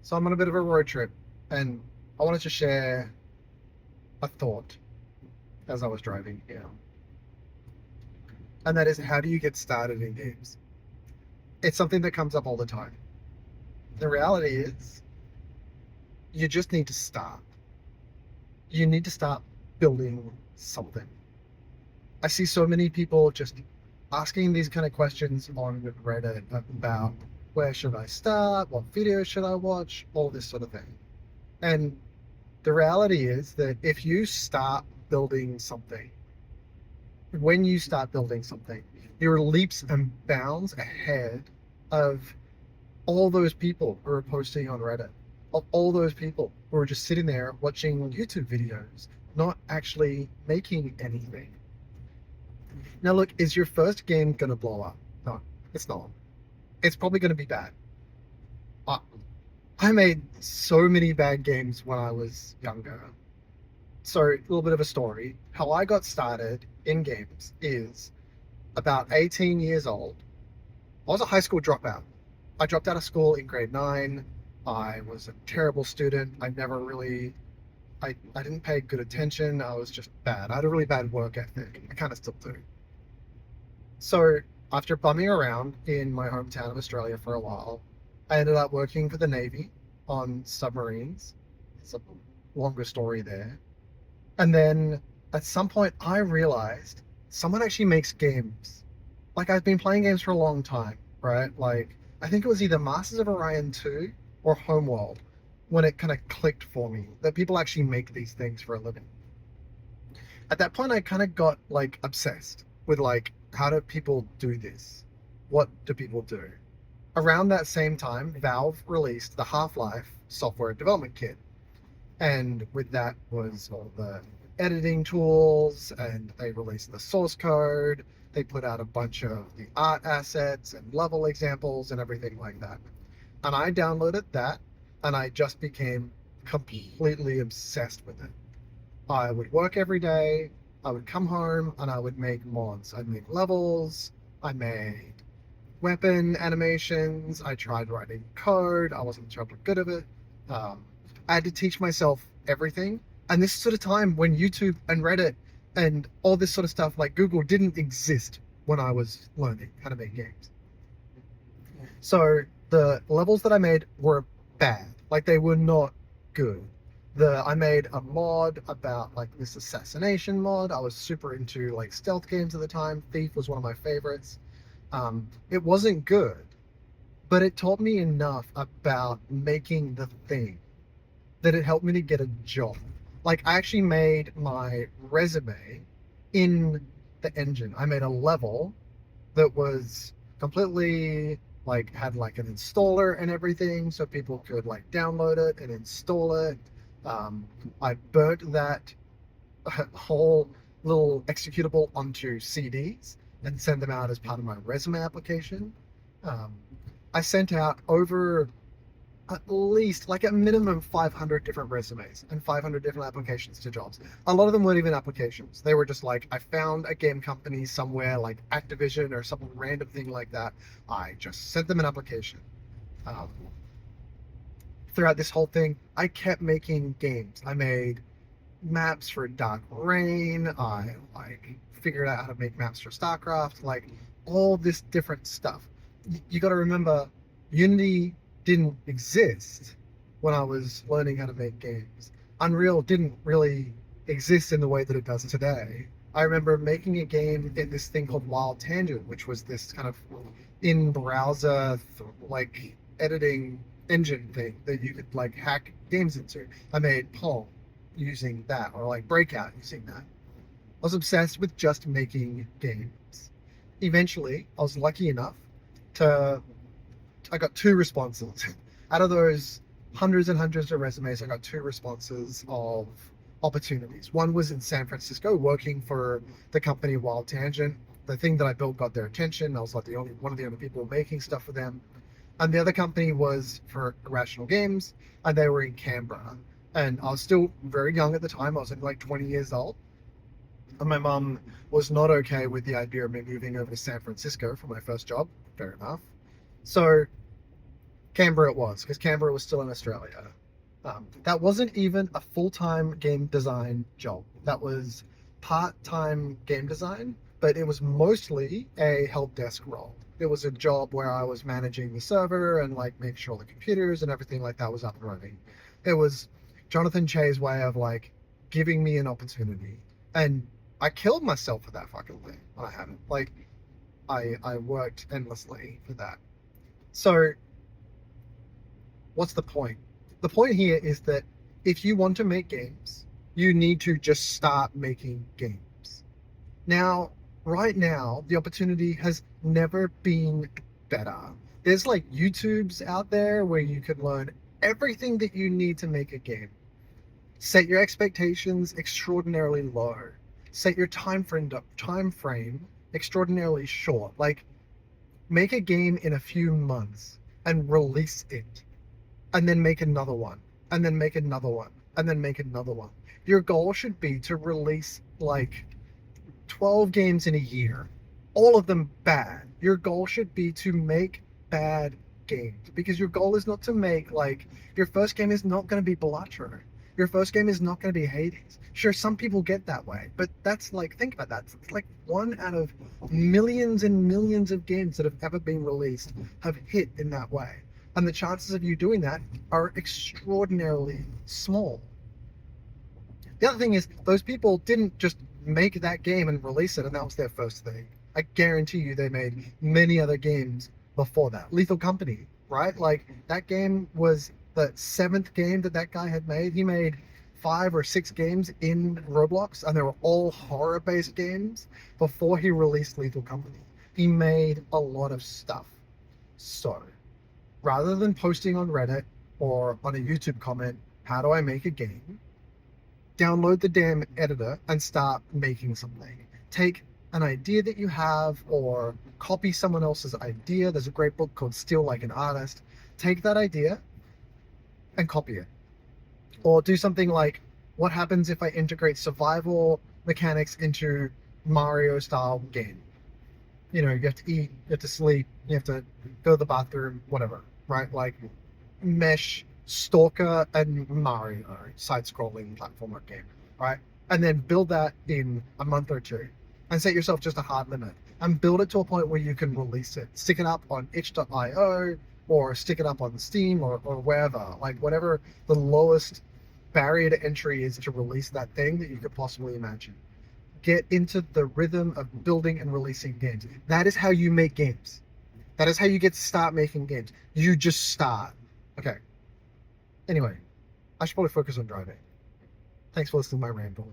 So I'm on a bit of a road trip, and I wanted to share a thought as I was driving here. And that is, how do you get started in games? It's something that comes up all the time. The reality is, you just need to start. You need to start building something. I see so many people just asking these kind of questions on Reddit about where should I start, what videos should I watch, all this sort of thing. And the reality is that if you start building something, when you start building something, you're leaps and bounds ahead of all those people who are posting on Reddit, of all those people who are just sitting there watching YouTube videos, not actually making anything. Now, look, is your first game going to blow up? No, it's not. It's probably going to be bad. I, I made so many bad games when I was younger. So, a little bit of a story. How I got started in games is about 18 years old. I was a high school dropout. I dropped out of school in grade 9. I was a terrible student. I didn't pay good attention. I was just bad. I had a really bad work ethic. I kind of still do. So after bumming around in my hometown of Australia for a while, I ended up working for the Navy on submarines. It's a longer story there. And then at some point, I realized someone actually makes games. Like, I've been playing games for a long time, right? Like, I think it was either Masters of Orion 2 or Homeworld when it kind of clicked for me that people actually make these things for a living. At that point, I kind of got like obsessed with like, how do people do this? What do people do? Around that same time, Valve released the Half-Life software development kit. And with that was all the editing tools, and they released the source code. They put out a bunch of the art assets and level examples and everything like that. And I downloaded that, and I just became completely obsessed with it. I would work every day. I would come home and I would make mods. I'd make levels. I made weapon animations. I tried writing code. I wasn't terribly good at it. I had to teach myself everything. And this sort of time when YouTube and Reddit and all this sort of stuff like Google didn't exist when I was learning how to make games. So the levels that I made were bad. Like, they were not good. I made a mod about like this assassination mod. I was super into like stealth games at the time. Thief was one of my favorites. It wasn't good, but it taught me enough about making the thing that it helped me to get a job. Like, I actually made my resume in the engine. I made a level that was completely like, had like an installer and everything, so people could like download it and install it. I burnt that whole little executable onto CDs and sent them out as part of my resume application. Um, I sent out over at least, like, at minimum 500 different resumes and 500 different applications to jobs. A lot of them weren't even applications. They were just like, I found a game company somewhere like Activision or some random thing like that. I just sent them an application. Um, Throughout this whole thing, I kept making games. I made maps for Dark Reign. I like figured out how to make maps for StarCraft. Like, all this different stuff. You got to remember, Unity didn't exist when I was learning how to make games. Unreal didn't really exist in the way that it does today. I remember making a game in this thing called Wild Tangent, which was this kind of in-browser like editing engine thing that you could like hack games into. I made Pong using that, or like Breakout using that. I was obsessed with just making games. Eventually, I was lucky enough to I got 2 responses. Out of those hundreds and hundreds of resumes, I got 2 responses of opportunities. One was in San Francisco, working for the company Wild Tangent. The thing that I built got their attention. I was like one of the only people making stuff for them. And the other company was for Irrational Games, and they were in Canberra. And I was still very young at the time. I was like 20 years old. And my mum was not okay with the idea of me moving over to San Francisco for my first job. Fair enough. So Canberra it was, because Canberra was still in Australia. That wasn't even a full-time game design job. That was part-time game design, but it was mostly a help desk role. It was a job where I was managing the server and like making sure the computers and everything like that was up and running. It was Jonathan Che's way of like giving me an opportunity, and I killed myself for that fucking thing when I had it. Like I worked endlessly for that. So what's the point? The point here is that if you want to make games, you need to just start making games. Now, right now, the opportunity has never been better. There's like YouTubes out there where you can learn everything that you need to make a game. Set your expectations extraordinarily low. Set your time frame extraordinarily short. Like, make a game in a few months and release it, and then make another one, and then make another one, and then make another one. Your goal should be to release like 12 games in a year, all of them bad. Your goal should be to make bad games, because your goal is not to make like, your first game is not going to be Balatro. Your first game is not going to be Hades. Sure, some people get that way, but that's like, think about that. It's like one out of millions and millions of games that have ever been released have hit in that way. And the chances of you doing that are extraordinarily small. The other thing is, those people didn't just make that game and release it and that was their first thing. I guarantee you they made many other games before that. Lethal Company, right? Like, that game was the 7th game that guy had made. He made 5 or 6 games in Roblox, and they were all horror-based games before he released Lethal Company. He made a lot of stuff. So, rather than posting on Reddit or on a YouTube comment, how do I make a game? Download the damn editor and start making something. Take an idea that you have or copy someone else's idea. There's a great book called Steal Like an Artist. Take that idea and copy it. Or do something like, what happens if I integrate survival mechanics into Mario style game? You know, you have to eat, you have to sleep, you have to go to the bathroom, whatever, right? Like, mesh Stalker and Mario side-scrolling platformer game, right? And then build that in a month or two and set yourself just a hard limit and build it to a point where you can release it. Stick it up on itch.io or stick it up on Steam or wherever, like whatever the lowest barrier to entry is to release that thing that you could possibly imagine. Get into the rhythm of building and releasing games. That is how you make games. That is how you get to start making games. You just start. Okay. Anyway, I should probably focus on driving. Thanks for listening to my ramble.